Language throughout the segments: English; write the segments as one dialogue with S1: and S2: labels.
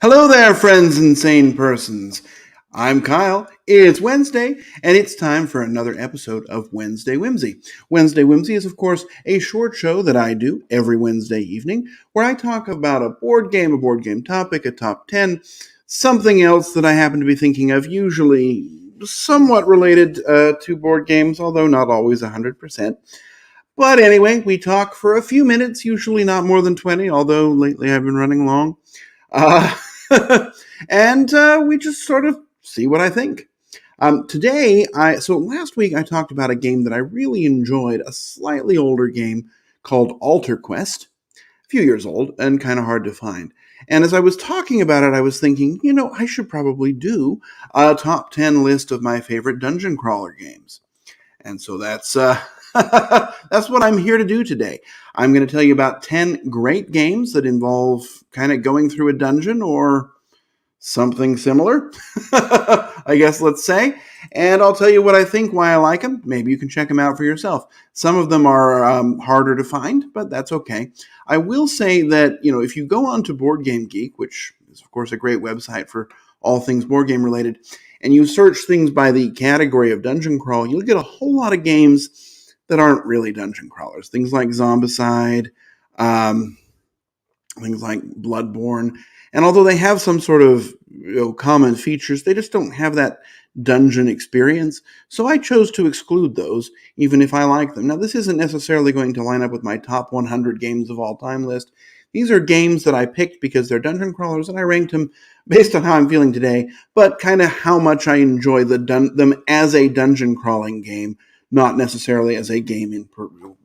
S1: Hello there, friends and sane persons. I'm Kyle. It's Wednesday, and it's time for another episode of Wednesday Whimsy. Wednesday Whimsy is, of course, a short show that I do every Wednesday evening where I talk about a board game topic, a top 10, something else that I happen to be thinking of, usually somewhat related to board games, although not always 100%. But anyway, we talk for a few minutes, usually not more than 20, although lately I've been running long. Uh, and we just sort of see what I think. So last week I talked about a game that I really enjoyed, a slightly older game called Alter Quest, a few years old and kind of hard to find. And as I was talking about it, I was thinking, I should probably do a top 10 list of my favorite dungeon crawler games. And so that's that's what I'm here to do today. I'm going to tell you about 10 great games that involve kind of going through a dungeon or something similar, I guess let's say. And I'll tell you what I think, why I like them. Maybe you can check them out for yourself. Some of them are harder to find, but that's okay. I will say that, if you go on to Board Game Geek, which is, of course, a great website for all things board game related, and you search things by the category of dungeon crawl, you'll get a whole lot of games that aren't really dungeon crawlers. Things like Zombicide, things like Bloodborne. And although they have some sort of common features, they just don't have that dungeon experience. So I chose to exclude those, even if I like them. Now, this isn't necessarily going to line up with my top 100 games of all time list. These are games that I picked because they're dungeon crawlers, and I ranked them based on how I'm feeling today, but kind of how much I enjoy them as a dungeon crawling game, not necessarily as a game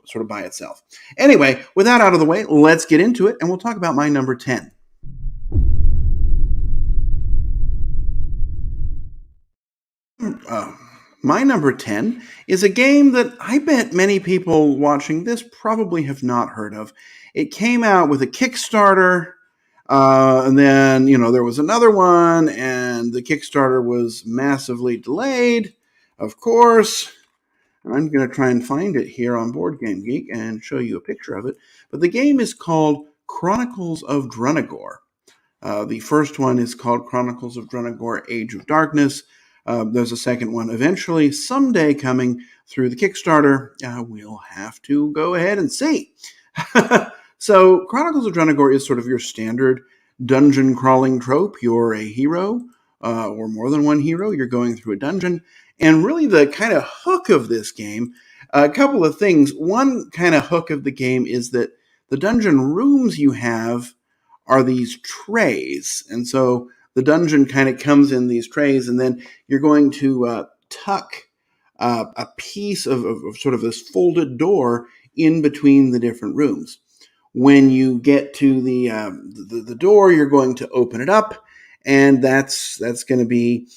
S1: sort of by itself. Anyway, with that out of the way, let's get into it, and we'll talk about my number 10. My number 10 is a game that I bet many people watching this probably have not heard of. It came out with a Kickstarter, and then, there was another one, and the Kickstarter was massively delayed, of course. I'm going to try and find it here on Board Game Geek and show you a picture of it. But the game is called Chronicles of Drunagor. The first one is called Chronicles of Drunagor Age of Darkness. There's a second one eventually, someday coming through the Kickstarter. We'll have to go ahead and see. So Chronicles of Drunagor is sort of your standard dungeon crawling trope. You're a hero, or more than one hero. You're going through a dungeon. And really the kind of hook of this game, a couple of things. One kind of hook of the game is that the dungeon rooms you have are these trays. And so the dungeon kind of comes in these trays, and then you're going to tuck a piece of sort of this folded door in between the different rooms. When you get to the door, you're going to open it up, and that's going to be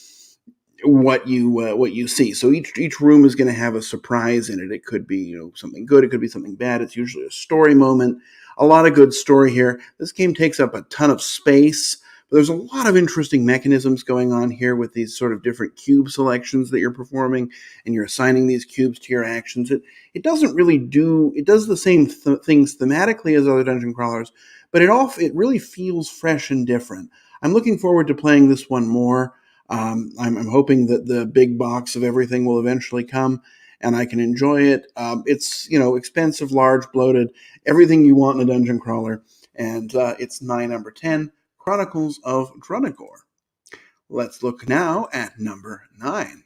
S1: what you see. So each room is going to have a surprise in it. It could be something good. It could be something bad. It's usually a story moment. A lot of good story here. This game takes up a ton of space, but there's a lot of interesting mechanisms going on here with these sort of different cube selections that you're performing, and you're assigning these cubes to your actions. It doesn't really it does the same things thematically as other dungeon crawlers, but it really feels fresh and different. I'm looking forward to playing this one more. I'm hoping that the big box of everything will eventually come and I can enjoy it. It's, expensive, large, bloated, everything you want in a dungeon crawler. And it's my number 10, Chronicles of Drunagor. Let's look now at number 9.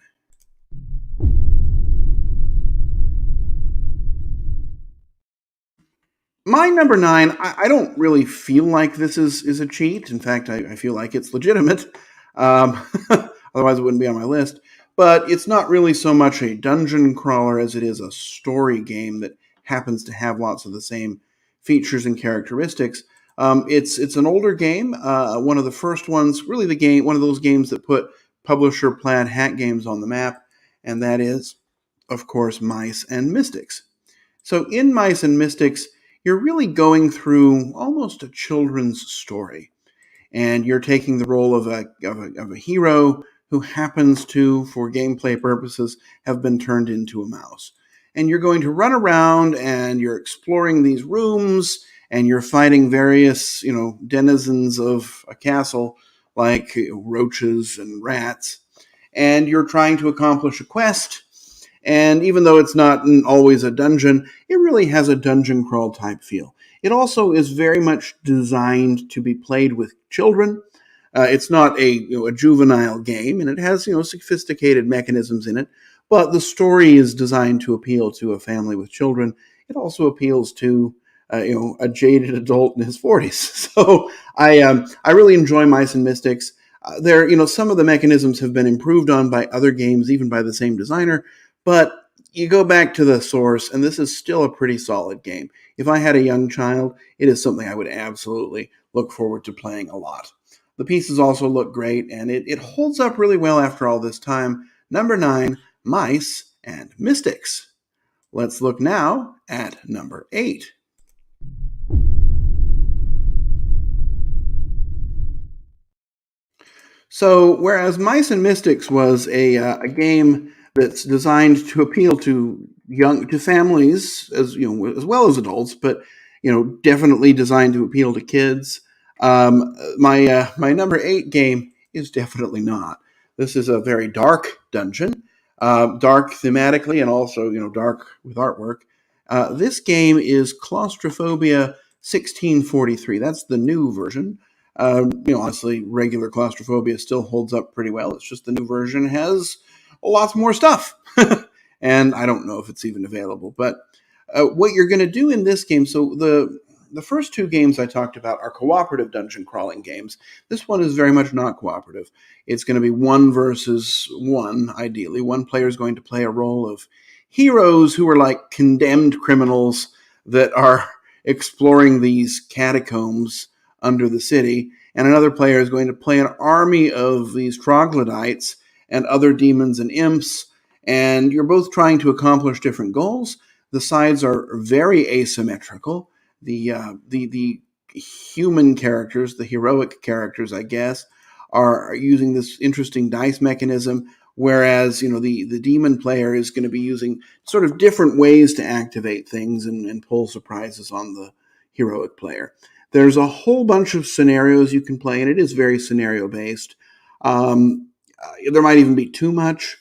S1: My number 9, I don't really feel like this is a cheat. In fact, I feel like it's legitimate. Otherwise, it wouldn't be on my list. But it's not really so much a dungeon crawler as it is a story game that happens to have lots of the same features and characteristics. It's an older game, one of the first ones, really one of those games that put publisher Plaid Hat Games on the map, and that is, of course, Mice and Mystics. So in Mice and Mystics, you're really going through almost a children's story, and you're taking the role of a hero who happens to, for gameplay purposes, have been turned into a mouse. and you're going to run around and you're exploring these rooms and you're fighting various, denizens of a castle like roaches and rats, and you're trying to accomplish a quest. And even though it's not always a dungeon, it really has a dungeon crawl type feel. It also is very much designed to be played with children. It's not a juvenile game, and it has sophisticated mechanisms in it. But the story is designed to appeal to a family with children. It also appeals to a jaded adult in his 40s. So I really enjoy Mice and Mystics. Some of the mechanisms have been improved on by other games, even by the same designer. But you go back to the source, and this is still a pretty solid game. If I had a young child, it is something I would absolutely look forward to playing a lot. The pieces also look great, and it holds up really well after all this time. Number 9, Mice and Mystics. Let's look now at number 8. So, whereas Mice and Mystics was a game that's designed to appeal to families as well as adults, but definitely designed to appeal to kids. My number 8 game is definitely not. This is a very dark dungeon, dark thematically, and also dark with artwork. This game is Claustrophobia 1643. That's the new version. Honestly, regular Claustrophobia still holds up pretty well. It's just the new version has lots more stuff. And I don't know if it's even available. But what you're going to do in this game, so the first 2 games I talked about are cooperative dungeon crawling games. This one is very much not cooperative. It's going to be 1 versus 1, ideally. One player is going to play a role of heroes who are like condemned criminals that are exploring these catacombs under the city, and another player is going to play an army of these troglodytes and other demons and imps, and you're both trying to accomplish different goals. The sides are very asymmetrical. The human characters, the heroic characters, I guess, are using this interesting dice mechanism, whereas the demon player is going to be using sort of different ways to activate things and pull surprises on the heroic player. There's a whole bunch of scenarios you can play, and it is very scenario-based. There might even be too much,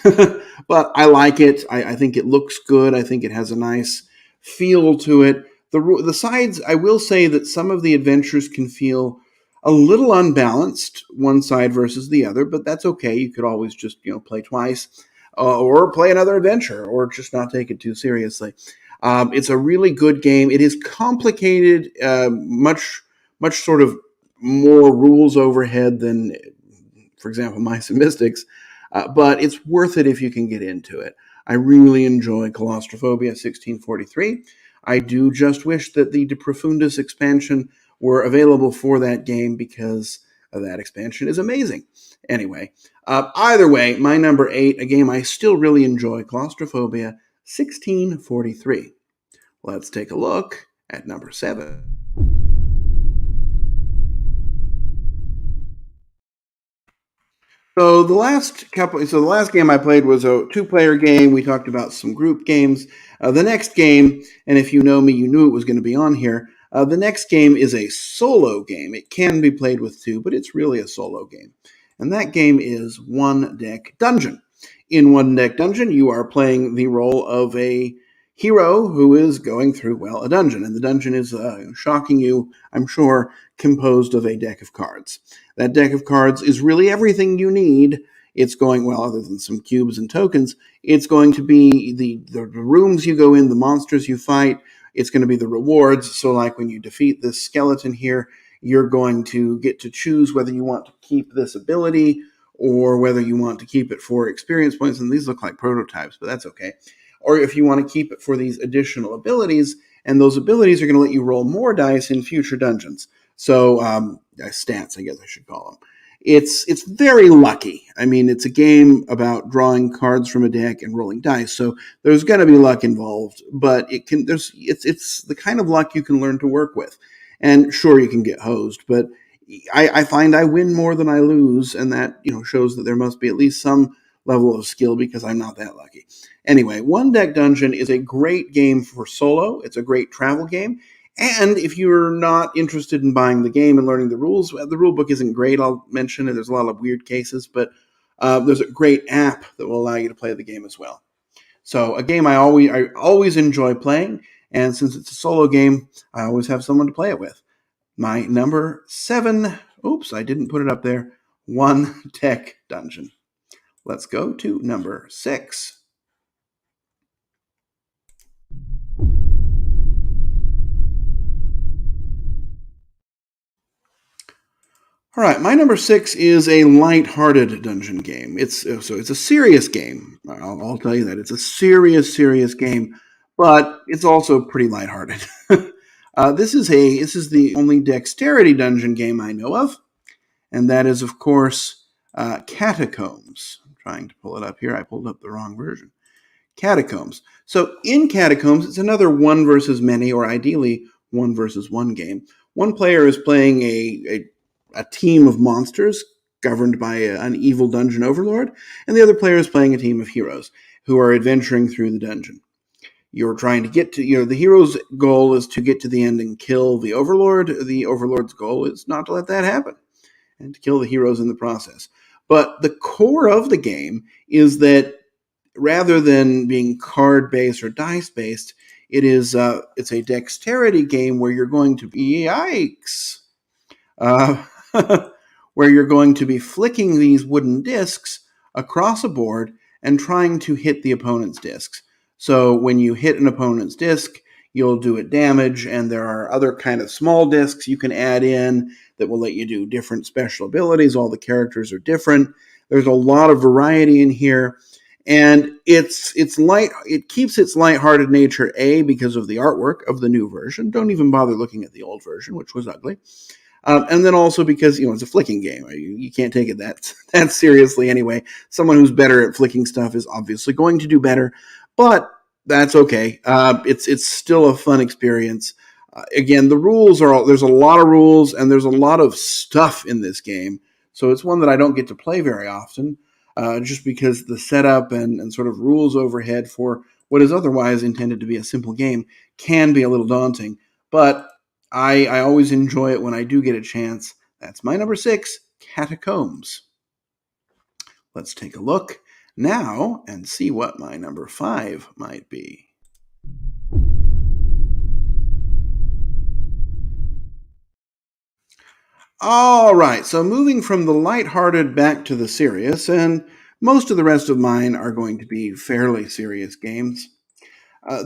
S1: but I like it. I think it looks good. I think it has a nice feel to it. The sides, I will say that some of the adventures can feel a little unbalanced, one side versus the other, but that's okay. You could always just play twice, or play another adventure, or just not take it too seriously. It's a really good game. It is complicated, much sort of more rules overhead than, for example, Mice and Mystics, but it's worth it if you can get into it. I really enjoy Claustrophobia 1643. I do just wish that the De Profundis expansion were available for that game, because that expansion is amazing. Anyway, either way, my number 8, a game I still really enjoy, Claustrophobia 1643. Let's take a look at number 7. The last game I played was a 2-player game. We talked about some group games. The next game, and if you know me, you knew it was going to be on here. The next game is a solo game. It can be played with 2, but it's really a solo game. And that game is One Deck Dungeon. In One Deck Dungeon, you are playing the role of a hero who is going through, a dungeon. And the dungeon is, shocking you, I'm sure, composed of a deck of cards. That deck of cards is really everything you need. It's going, other than some cubes and tokens, it's going to be the rooms you go in, the monsters you fight. It's going to be the rewards. So like when you defeat this skeleton here, you're going to get to choose whether you want to keep this ability or whether you want to keep it for experience points. And these look like prototypes, but that's okay. Or if you want to keep it for these additional abilities, and those abilities are going to let you roll more dice in future dungeons. So stats, I guess I should call them. It's very lucky. I mean, it's a game about drawing cards from a deck and rolling dice, so there's going to be luck involved. But it's the kind of luck you can learn to work with. And sure, you can get hosed, but I find I win more than I lose, and that shows that there must be at least some level of skill because I'm not that lucky. Anyway, One Deck Dungeon is a great game for solo. It's a great travel game. And if you're not interested in buying the game and learning the rules, the rule book isn't great. I'll mention it. There's a lot of weird cases, but there's a great app that will allow you to play the game as well. So a game I always enjoy playing, and since it's a solo game, I always have someone to play it with. My number 7, oops, I didn't put it up there, One Deck Dungeon. Let's go to number 6. All right, my number 6 is a light-hearted dungeon game. It's a serious game. I'll tell you that it's a serious game, but it's also pretty lighthearted. This is the only dexterity dungeon game I know of, and that is, of course, Catacombs. I'm trying to pull it up here. I pulled up the wrong version. Catacombs. So in Catacombs, it's another one versus many, or ideally one versus one game. One player is playing a team of monsters governed by an evil dungeon overlord, and the other player is playing a team of heroes who are adventuring through the dungeon. You're trying to get to, the hero's goal is to get to the end and kill the overlord. The overlord's goal is not to let that happen and to kill the heroes in the process. But the core of the game is that rather than being card-based or dice-based, it's a dexterity game where you're going to be, yikes, where you're going to be flicking these wooden discs across a board and trying to hit the opponent's discs. So when you hit an opponent's disc, you'll do it damage, and there are other kind of small discs you can add in that will let you do different special abilities. All the characters are different. There's a lot of variety in here, and it's light. It keeps its lighthearted nature, because of the artwork of the new version. Don't even bother looking at the old version, which was ugly. And then also because, it's a flicking game. You can't take it that seriously anyway. Someone who's better at flicking stuff is obviously going to do better, but that's okay. It's still a fun experience. Again, the rules there's a lot of rules and there's a lot of stuff in this game. So it's one that I don't get to play very often, just because the setup and sort of rules overhead for what is otherwise intended to be a simple game can be a little daunting. But I always enjoy it when I do get a chance. That's my number 6, Catacombs. Let's take a look now and see what my number 5 might be. All right, so moving from the lighthearted back to the serious, and most of the rest of mine are going to be fairly serious games.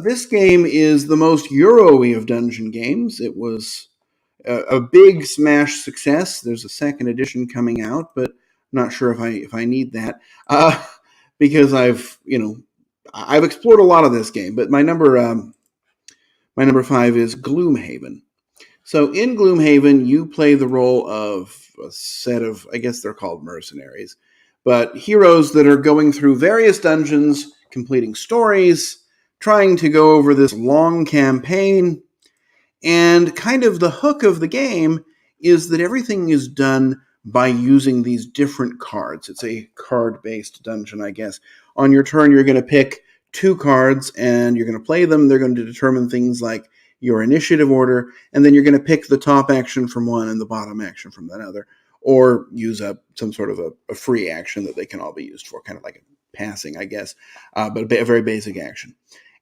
S1: This game is the most Euro-y of dungeon games. It was a big smash success. There's a second edition coming out, but I'm not sure if I need that because I've explored a lot of this game. But my number 5 is Gloomhaven. So in Gloomhaven, you play the role of a set of, I guess they're called mercenaries, but heroes that are going through various dungeons, completing stories, trying to go over this long campaign. And kind of the hook of the game is that everything is done by using these different cards. It's a card-based dungeon, I guess. On your turn, you're going to pick 2 cards, and you're going to play them. They're going to determine things like your initiative order, and then you're going to pick the top action from one and the bottom action from another, or use some sort of a free action that they can all be used for, kind of like a passing, I guess, but a very basic action.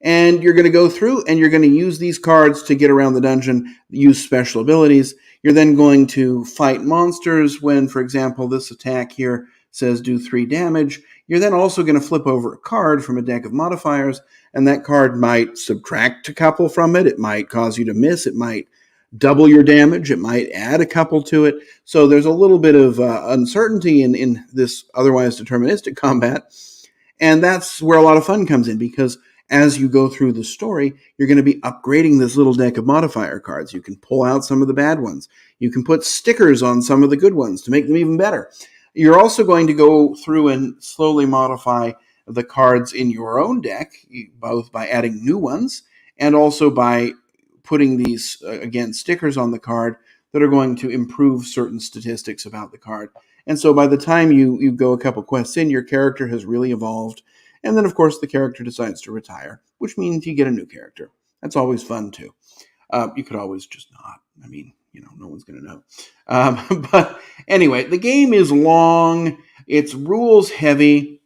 S1: And you're going to go through and you're going to use these cards to get around the dungeon, use special abilities. You're then going to fight monsters when, for example, this attack here says do 3 damage. You're then also going to flip over a card from a deck of modifiers, and that card might subtract a couple from it. It might cause you to miss. It might double your damage. It might add a couple to it. So there's a little bit of uncertainty in this otherwise deterministic combat. And that's where a lot of fun comes in, because as you go through the story, you're going to be upgrading this little deck of modifier cards. You can pull out some of the bad ones. You can put stickers on some of the good ones to make them even better. You're also going to go through and slowly modify the cards in your own deck, both by adding new ones and also by putting these, again, stickers on the card that are going to improve certain statistics about the card. And so by the time you go a couple quests in, your character has really evolved. And then, of course, the character decides to retire, which means you get a new character. That's always fun, too. You could always just not. I mean, no one's going to know. But anyway, the game is long. It's rules heavy.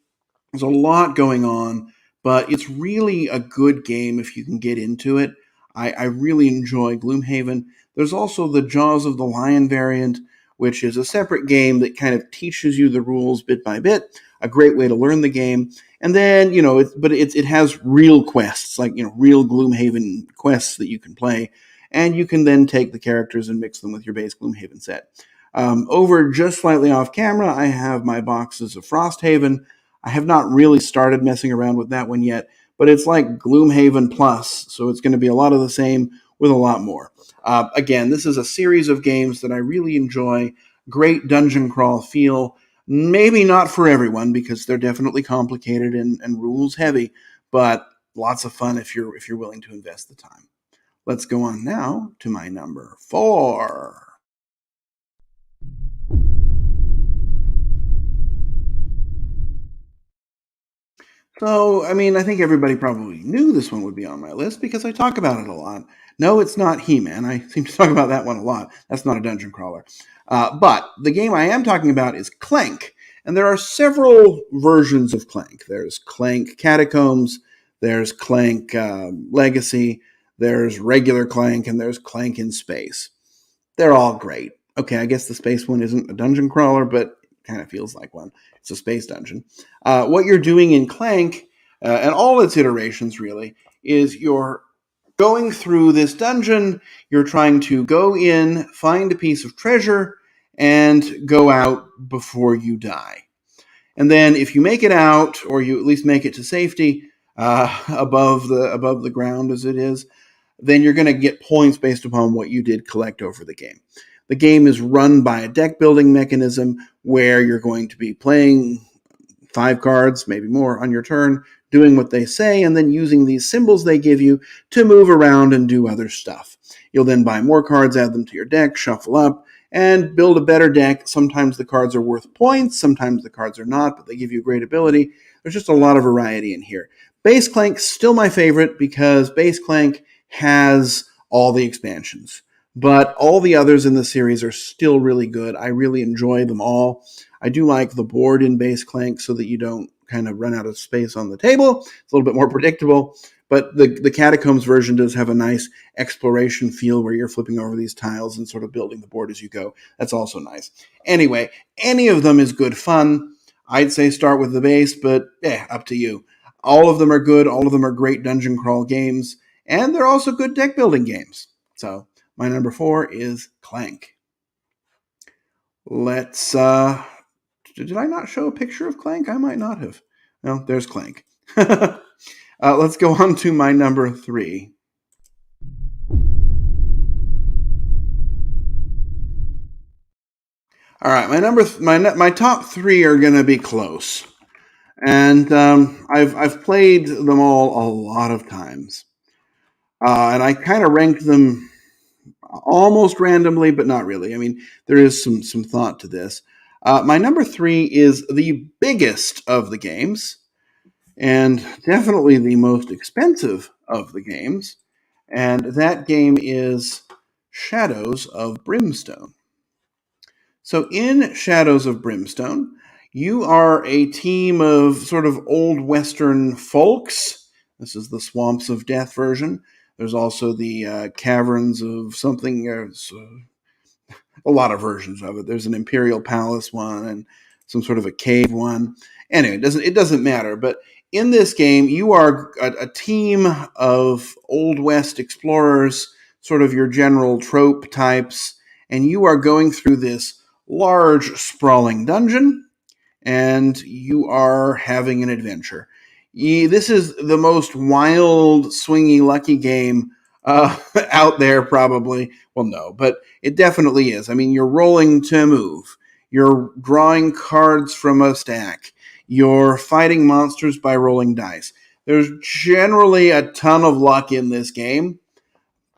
S1: There's a lot going on, but it's really a good game if you can get into it. I really enjoy Gloomhaven. There's also the Jaws of the Lion variant, which is a separate game that kind of teaches you the rules bit by bit. A great way to learn the game. And then, it has real quests, like, real Gloomhaven quests that you can play. And you can then take the characters and mix them with your base Gloomhaven set. Over just slightly off camera, I have my boxes of Frosthaven. I have not really started messing around with that one yet, but it's like Gloomhaven Plus, so it's going to be a lot of the same with a lot more. Again, this is a series of games that I really enjoy. Great dungeon crawl feel. Maybe not for everyone because they're definitely complicated and rules heavy, but lots of fun if you're willing to invest the time. Let's go on now to my number 4. So, I mean, I think everybody probably knew this one would be on my list because I talk about it a lot. No, it's not He-Man. I seem to talk about that one a lot. That's not a dungeon crawler. But the game I am talking about is Clank. And there are several versions of Clank. There's Clank Catacombs, there's Clank Legacy, there's regular Clank, and there's Clank in Space. They're all great. Okay, I guess the space one isn't a dungeon crawler, but it kind of feels like one. It's a space dungeon. What you're doing in Clank, and all its iterations really, is you're going through this dungeon. You're trying to go in, find a piece of treasure, and go out before you die. And then if you make it out, or you at least make it to safety above the ground as it is, then you're going to get points based upon what you did collect over the game. The game is run by a deck building mechanism where you're going to be playing 5 cards, maybe more, on your turn, doing what they say, and then using these symbols they give you to move around and do other stuff. You'll then buy more cards, add them to your deck, shuffle up, and build a better deck. Sometimes the cards are worth points, sometimes the cards are not, but they give you great ability. There's just a lot of variety in here. Base Clank's still my favorite because Base Clank has all the expansions. But all the others in the series are still really good. I really enjoy them all. I do like the board in Base Clank so that you don't kind of run out of space on the table. It's a little bit more predictable. But the Catacombs version does have a nice exploration feel where you're flipping over these tiles and sort of building the board as you go. That's also nice. Anyway, any of them is good fun. I'd say start with the base, but up to you. All of them are good. All of them are great dungeon crawl games. And they're also good deck building games. So my number 4 is Clank. Let's, did I not show a picture of Clank? I might not have. Well, there's Clank. Let's go on to my number 3. All right, my top 3 are going to be close. And I've played them all a lot of times. And I kind of ranked them almost randomly, but not really. I mean, there is some thought to this. My number 3 is the biggest of the games, and definitely the most expensive of the games, and that game is Shadows of Brimstone. So in Shadows of Brimstone, you are a team of sort of old Western folks. This is the Swamps of Death version. There's also the Caverns of something. There's a lot of versions of it. There's an Imperial Palace one and some sort of a cave one. Anyway, it doesn't matter. But in this game, you are a team of Old West explorers, sort of your general trope types, and you are going through this large, sprawling dungeon, and you are having an adventure. This is the most wild, swingy, lucky game out there, probably. Well, no, but it definitely is. I mean, you're rolling to move. You're drawing cards from a stack. You're fighting monsters by rolling dice. There's generally a ton of luck in this game,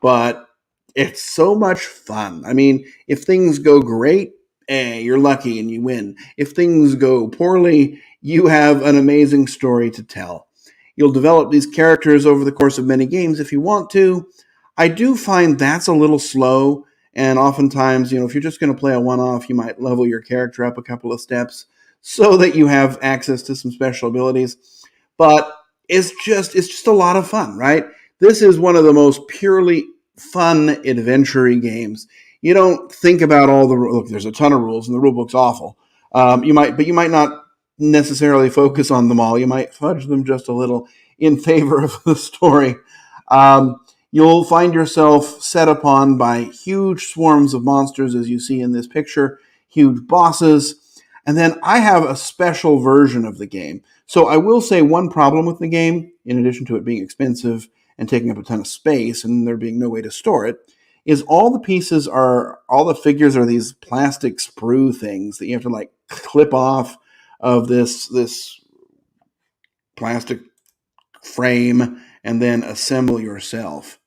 S1: but it's so much fun. I mean, if things go great, you're lucky and you win. If things go poorly, you have an amazing story to tell. You'll develop these characters over the course of many games if you want to. I do find that's a little slow, and oftentimes, if you're just going to play a one-off, you might level your character up a couple of steps so that you have access to some special abilities. But it's just a lot of fun, right? This is one of the most purely fun adventure games. You don't think about all the look. There's a ton of rules, and the rule book's awful. You might not necessarily focus on them all. You might fudge them just a little in favor of the story. You'll find yourself set upon by huge swarms of monsters, as you see in this picture, huge bosses. And then I have a special version of the game. So I will say one problem with the game, in addition to it being expensive and taking up a ton of space and there being no way to store it, is all the figures are these plastic sprue things that you have to like clip off of this plastic frame and then assemble yourself.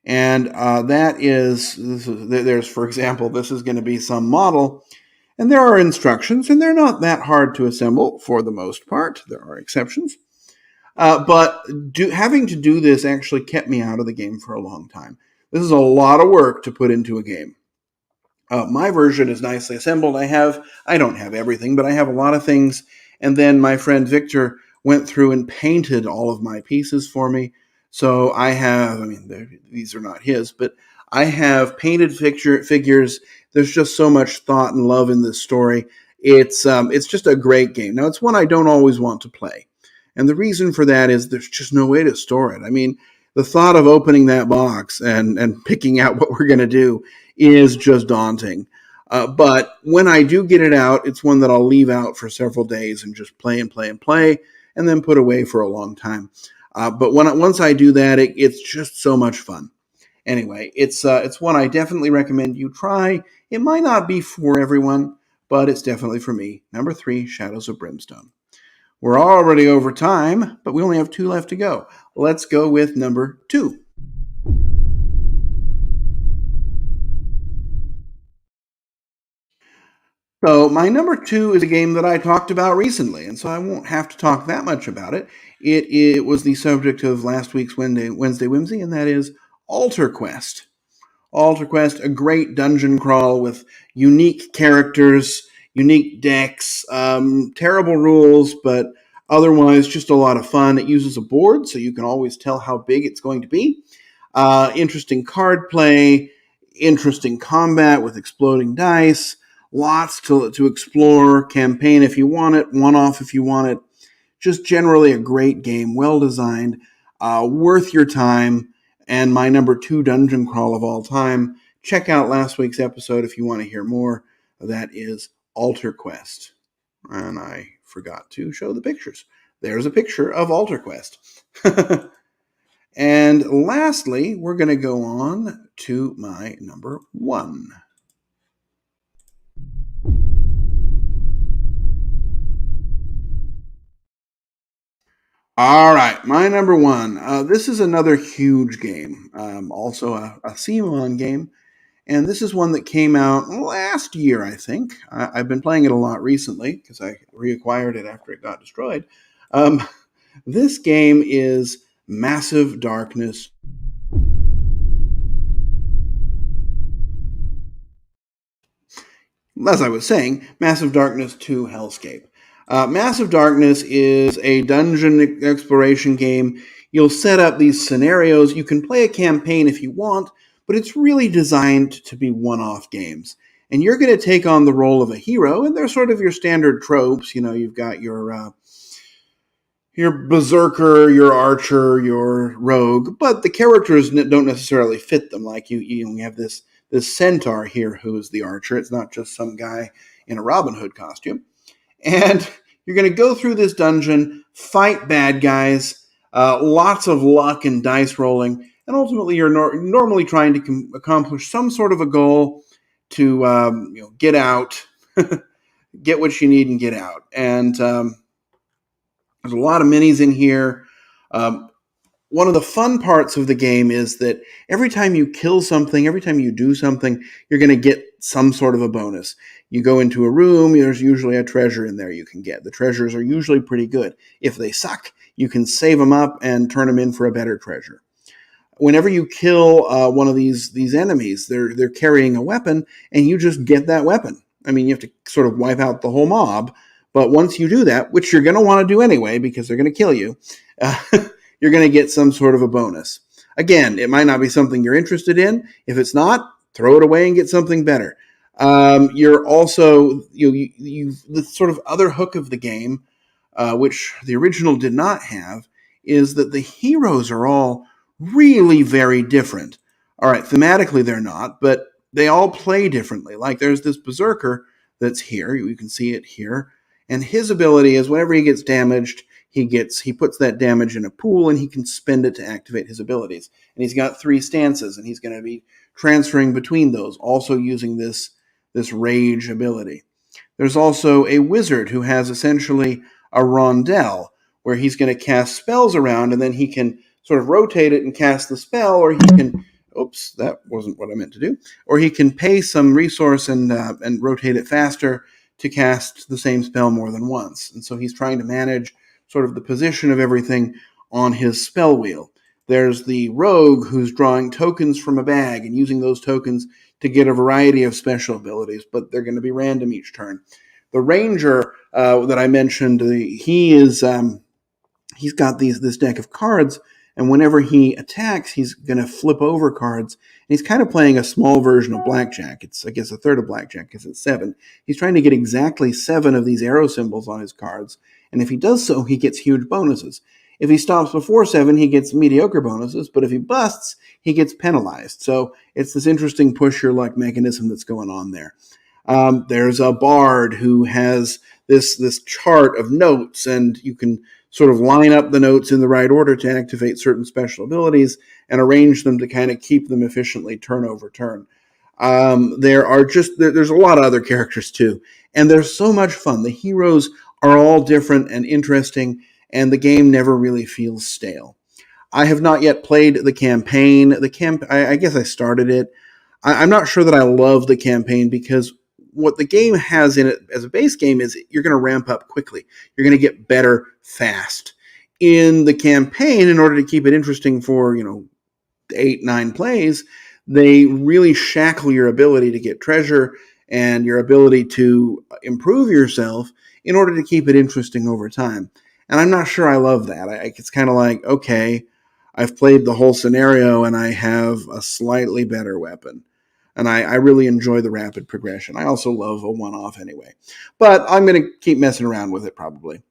S1: And there's, for example, this is going to be some model, and there are instructions, and they're not that hard to assemble for the most part. There are exceptions. But having to do this actually kept me out of the game for a long time. This is a lot of work to put into a game. My version is nicely assembled. I don't have everything, but I have a lot of things. And then my friend Victor went through and painted all of my pieces for me. So these are not his, but I have painted figures. There's just so much thought and love in this story. It's just a great game. Now, it's one I don't always want to play. And the reason for that is there's just no way to store it. I mean, the thought of opening that box and picking out what we're going to do is just daunting. But when I do get it out, it's one that I'll leave out for several days and just play and play and play, and then put away for a long time. But once I do that, it's just so much fun. Anyway, it's one I definitely recommend you try. It might not be for everyone, but it's definitely for me. Number 3, Shadows of Brimstone. We're already over time, but we only have 2 left to go. Let's go with number 2. So my number 2 is a game that I talked about recently, and so I won't have to talk that much about it. It was the subject of last week's Wednesday Whimsy, and that is Altar Quest. Altar Quest, a great dungeon crawl with unique characters, unique decks, terrible rules, but otherwise just a lot of fun. It uses a board, so you can always tell how big it's going to be. Interesting card play, interesting combat with exploding dice, lots to explore, campaign if you want it, one-off if you want it. Just generally a great game, well designed, worth your time, and my number 2 dungeon crawl of all time. Check out last week's episode if you want to hear more. That is Altar Quest. And I forgot to show the pictures. There's a picture of Altar Quest. And lastly, we're going to go on to my number 1. All right, my number 1. This is another huge game, also a CMON game, and this is one that came out last year, I think. I've been playing it a lot recently because I reacquired it after it got destroyed. This game is Massive Darkness. As I was saying, Massive Darkness 2 Hellscape. Massive Darkness is a dungeon exploration game. You'll set up these scenarios. You can play a campaign if you want, but it's really designed to be one-off games. And you're going to take on the role of a hero, and they're sort of your standard tropes. You've got your berserker, your archer, your rogue, but the characters don't necessarily fit them. Like you have this centaur here who is the archer. It's not just some guy in a Robin Hood costume. And you're going to go through this dungeon, fight bad guys, lots of luck and dice rolling, and ultimately you're normally trying to accomplish some sort of a goal to get out, get what you need and get out. And there's a lot of minis in here. one of the fun parts of the game is that every time you kill something, every time you do something, you're going to get some sort of a bonus. You go into a room, there's usually a treasure in there you can get. The treasures are usually pretty good. If they suck, you can save them up and turn them in for a better treasure. Whenever you kill one of these enemies, they're carrying a weapon, and you just get that weapon. I mean, you have to sort of wipe out the whole mob, but once you do that, which you're going to want to do anyway because they're going to kill you, you're going to get some sort of a bonus. Again, it might not be something you're interested in. If it's not, throw it away and get something better. You're also the sort of other hook of the game, which the original did not have, is that the heroes are all really very different. All right, thematically they're not, but they all play differently. Like there's this berserker that's here. You can see it here. And his ability is whenever he gets damaged, he puts that damage in a pool and he can spend it to activate his abilities. And he's got 3 stances, and he's going to be transferring between those, also using this rage ability. There's also a wizard who has essentially a rondelle where he's going to cast spells around, and then he can sort of rotate it and cast the spell, or he can, oops, that wasn't what I meant to do, or he can pay some resource and rotate it faster to cast the same spell more than once. And so he's trying to manage sort of the position of everything on his spell wheel. There's the rogue who's drawing tokens from a bag and using those tokens to get a variety of special abilities, but they're going to be random each turn. The ranger that I mentioned, he's got this deck of cards, and whenever he attacks, he's going to flip over cards. And he's kind of playing a small version of blackjack. It's, I guess, a third of blackjack because it's 7. He's trying to get exactly 7 of these arrow symbols on his cards, and if he does so, he gets huge bonuses. If he stops before 7, he gets mediocre bonuses, but if he busts, he gets penalized. So it's this interesting push your luck mechanism that's going on there. There's a bard who has this chart of notes, and you can sort of line up the notes in the right order to activate certain special abilities and arrange them to kind of keep them efficiently turn over turn. There's a lot of other characters too, and they're so much fun. The heroes are all different and interesting, and the game never really feels stale. I have not yet played the campaign. I guess I started it. I'm not sure that I love the campaign because what the game has in it as a base game is you're going to ramp up quickly. You're going to get better fast. In the campaign, in order to keep it interesting for, 8, 9 plays, they really shackle your ability to get treasure and your ability to improve yourself in order to keep it interesting over time. And I'm not sure I love that. It's kind of like, okay, I've played the whole scenario and I have a slightly better weapon. And I really enjoy the rapid progression. I also love a one-off anyway. But I'm going to keep messing around with it probably.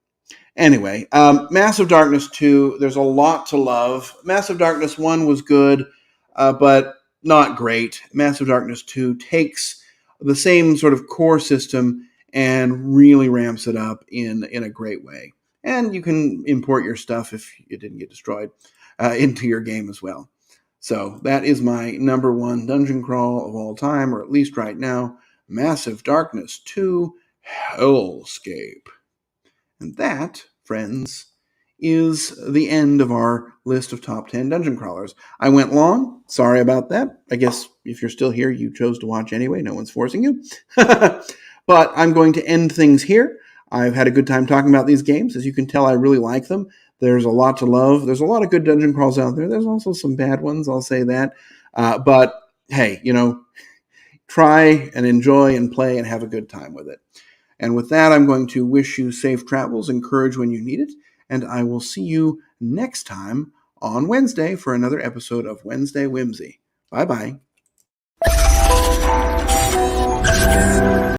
S1: Anyway, Massive Darkness 2, there's a lot to love. Massive Darkness 1 was good, but not great. Massive Darkness 2 takes the same sort of core system and really ramps it up in a great way. And you can import your stuff if it didn't get destroyed into your game as well. So that is my number 1 dungeon crawl of all time, or at least right now, Massive Darkness 2 Hellscape. And that, friends, is the end of our list of top 10 dungeon crawlers. I went long. Sorry about that. I guess if you're still here, you chose to watch anyway. No one's forcing you. But I'm going to end things here. I've had a good time talking about these games. As you can tell, I really like them. There's a lot to love. There's a lot of good dungeon crawls out there. There's also some bad ones, I'll say that. But hey, try and enjoy and play and have a good time with it. And with that, I'm going to wish you safe travels and courage when you need it. And I will see you next time on Wednesday for another episode of Wednesday Whimsy. Bye-bye.